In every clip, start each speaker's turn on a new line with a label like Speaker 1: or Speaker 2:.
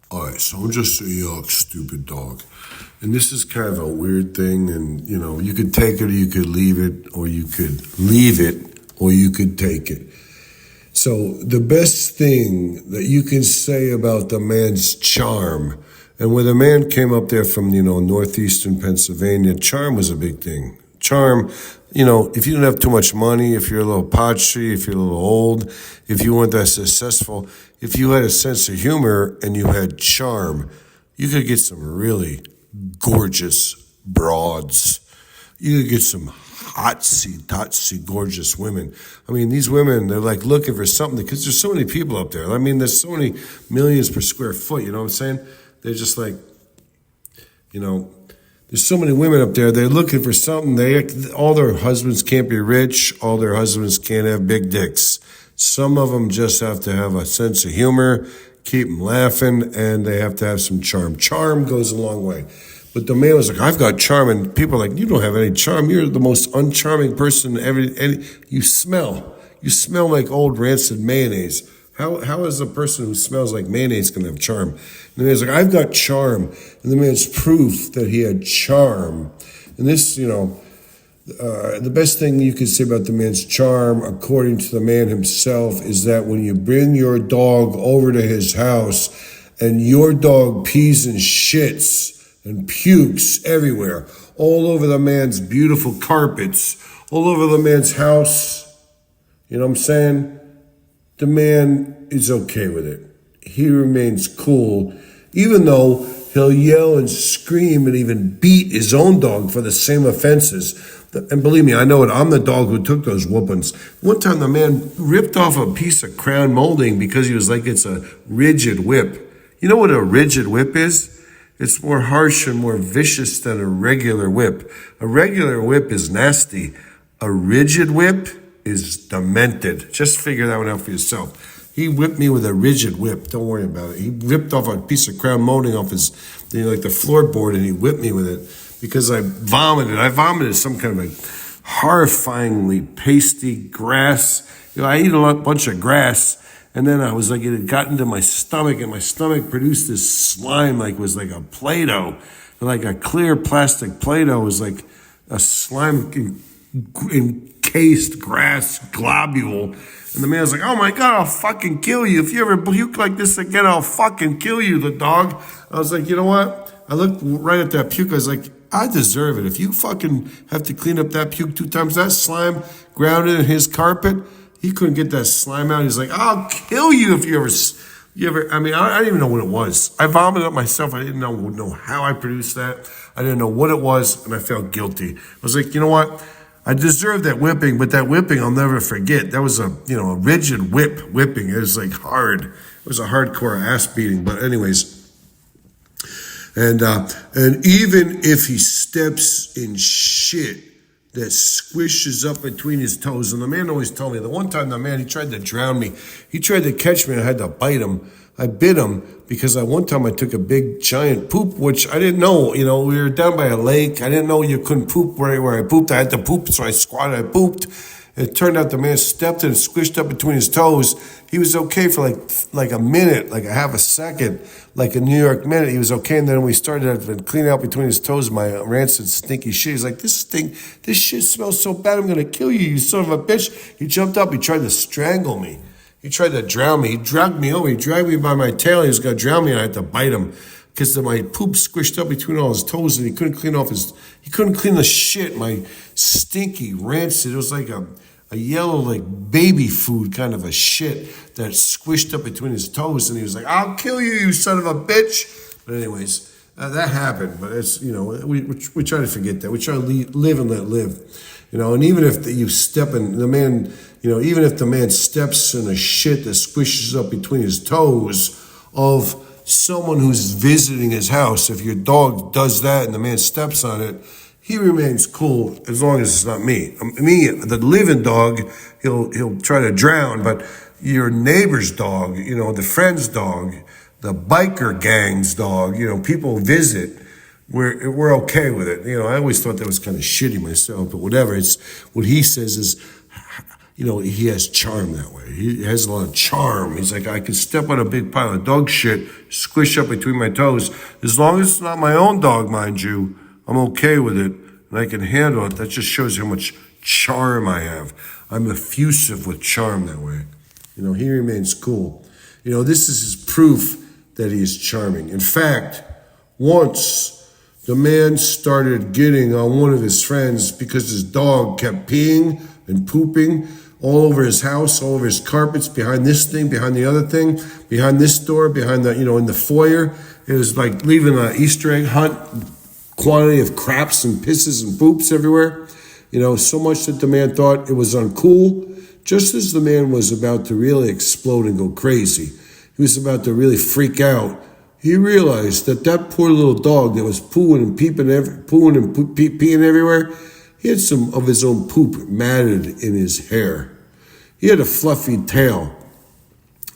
Speaker 1: All right, so I'm just a stupid dog. And this is kind of a weird thing. And, you could take it or you could leave it, or you could leave it or you could take it. So the best thing that you can say about the man's charm, and when the man came up there from, northeastern Pennsylvania, charm was a big thing. Charm, if you didn't have too much money, if you're a little patchy, if you're a little old, if you weren't that successful, if you had a sense of humor and you had charm, you could get some really gorgeous broads. You could get some hotsy, gorgeous women. I mean, these women, they're like looking for something because there's so many people up there. I mean, there's so many millions per square foot, you know what I'm saying? They're just like, there's so many women up there. They're looking for something. All their husbands can't be rich. All their husbands can't have big dicks. Some of them just have to have a sense of humor, keep them laughing, and they have to have some charm. Charm goes a long way. But the man was like, I've got charm. And people are like, you don't have any charm. You're the most uncharming person ever. You smell. You smell like old rancid mayonnaise. How is a person who smells like mayonnaise going to have charm? And the man's like, I've got charm. And the man's proof that he had charm. And this, the best thing you can say about the man's charm, according to the man himself, is that when you bring your dog over to his house and your dog pees and shits and pukes everywhere, all over the man's beautiful carpets, all over the man's house, you know what I'm saying? The man is okay with it. He remains cool, even though he'll yell and scream and even beat his own dog for the same offenses. And believe me, I know it. I'm the dog who took those whoopings. One time the man ripped off a piece of crown molding because he was like, it's a rigid whip. You know what a rigid whip is? It's more harsh and more vicious than a regular whip. A regular whip is nasty. A rigid whip is demented. Just figure that one out for yourself. He whipped me with a rigid whip. Don't worry about it. He ripped off a piece of crown molding off his, like the floorboard, and he whipped me with it because I vomited. I vomited some kind of a horrifyingly pasty grass. I eat a bunch of grass. And then I was like, it had gotten into my stomach, and my stomach produced this slime like it was like a Play-Doh, like a clear plastic Play-Doh. It was like a slime encased grass globule. And the man was like, oh my God, I'll fucking kill you. If you ever puke like this again, I'll fucking kill you, the dog. I was like, you know what? I looked right at that puke. I was like, I deserve it. If you fucking have to clean up that puke 2 times, that slime grounded in his carpet, he couldn't get that slime out. He's like, I'll kill you if you ever, I didn't even know what it was. I vomited up myself. I didn't know how I produced that. I didn't know what it was, and I felt guilty. I was like, you know what? I deserve that whipping, but that whipping I'll never forget. That was a rigid whipping. It was like hard. It was a hardcore ass beating. But anyways, and even if he steps in shit that squishes up between his toes. And the man always told me, the one time the man, he tried to drown me. He tried to catch me and I had to bite him. I bit him because one time I took a big giant poop, which I didn't know. We were down by a lake. I didn't know you couldn't poop right where I pooped. I had to poop, so I squatted, I pooped. It turned out the man stepped and squished up between his toes. He was okay for like a minute, like a half a second, like a New York minute. He was okay, and then we started to clean out between his toes my rancid, stinky shit. He's like, this shit smells so bad, I'm gonna kill you, you son of a bitch. He jumped up, he tried to strangle me. He tried to drown me. He dragged me over. He dragged me by my tail. He was gonna drown me, and I had to bite him because my poop squished up between all his toes, and he couldn't clean the shit, my stinky rancid. It was like a yellow, like baby food kind of a shit that squished up between his toes. And he was like, I'll kill you, you son of a bitch. But anyways, that happened. But it's, we try to forget that. We try to live and let live. And even if you step in, the man, even if the man steps in a shit that squishes up between his toes of someone who's visiting his house, if your dog does that and the man steps on it, he remains cool as long as it's not me. Me, the living dog, he'll try to drown, but your neighbor's dog, the friend's dog, the biker gang's dog, people visit, we're okay with it. I always thought that was kind of shitty myself, but whatever. It's what he says is, he has charm that way. He has a lot of charm. He's like, I can step on a big pile of dog shit, squish up between my toes. As long as it's not my own dog, mind you, I'm okay with it, and I can handle it. That just shows how much charm I have. I'm effusive with charm that way. He remains cool. This is his proof that he is charming. In fact, once the man started getting on one of his friends because his dog kept peeing and pooping all over his house, all over his carpets, behind this thing, behind the other thing, behind this door, behind the, in the foyer. It was like leaving an Easter egg hunt, quantity of craps and pisses and poops everywhere. So much that the man thought it was uncool. Just as the man was about to really explode and go crazy, he was about to really freak out, he realized that poor little dog that was pooing and peeing everywhere, he had some of his own poop matted in his hair. He had a fluffy tail,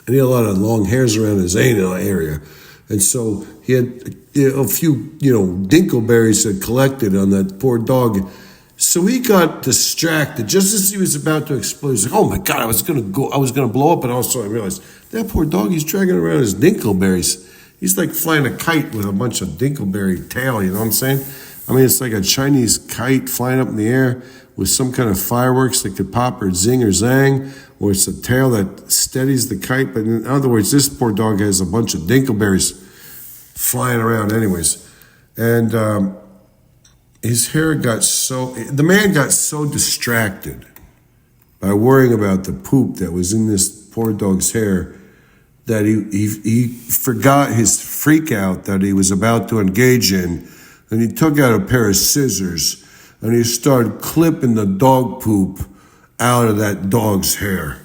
Speaker 1: and he had a lot of long hairs around his anal area. And so he had a few, dingleberries had collected on that poor dog. So he got distracted just as he was about to explode. He's like, oh my God, I was going to blow up. And also I realized that poor dog, he's dragging around his dingleberries. He's like flying a kite with a bunch of dingleberry tail, you know what I'm saying? It's like a Chinese kite flying up in the air with some kind of fireworks that could pop or zing or zang, or it's a tail that steadies the kite. But in other words, this poor dog has a bunch of dingleberries flying around anyways. And the man got so distracted by worrying about the poop that was in this poor dog's hair that he forgot his freak out that he was about to engage in. And he took out a pair of scissors and he started clipping the dog poop out of that dog's hair.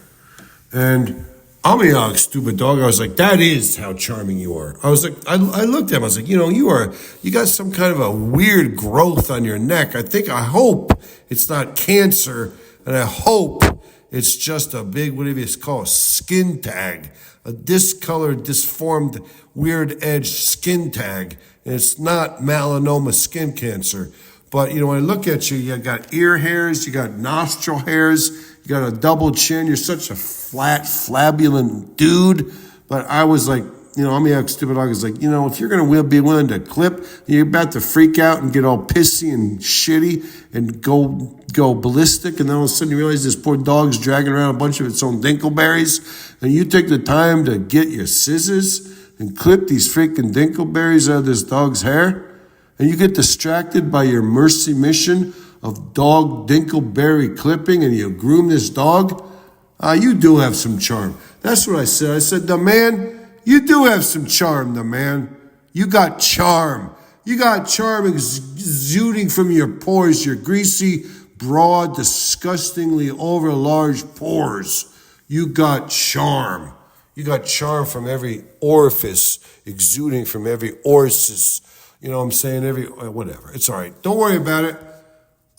Speaker 1: And I'm a young, stupid dog. I was like, that is how charming you are. I was like, I looked at him. I was like, you got some kind of a weird growth on your neck. I hope it's not cancer. And I hope it's just a big, whatever it's called, skin tag, a discolored, disformed, weird edge skin tag. And it's not melanoma skin cancer. But, when I look at you, you got ear hairs, you got nostril hairs, you got a double chin. You're such a flat, flabulent dude. But I was like, I'm a stupid dog. I was like, if you're going to be willing to clip, you're about to freak out and get all pissy and shitty and go ballistic. And then all of a sudden you realize this poor dog's dragging around a bunch of its own dingleberries. And you take the time to get your scissors and clip these freaking dingleberries out of this dog's hair. And you get distracted by your mercy mission of dog dingleberry clipping and you groom this dog. You do have some charm. That's what I said. I said, the man, you do have some charm, the man. You got charm. You got charm exuding from your pores, your greasy, broad, disgustingly over large pores. You got charm. You got charm from every orifice, exuding from every orifice. You know what I'm saying? Whatever. It's all right. Don't worry about it.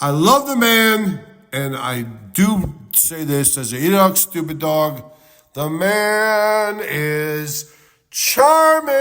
Speaker 1: I love the man, and I do say this as an Enoch stupid dog. The man is charming.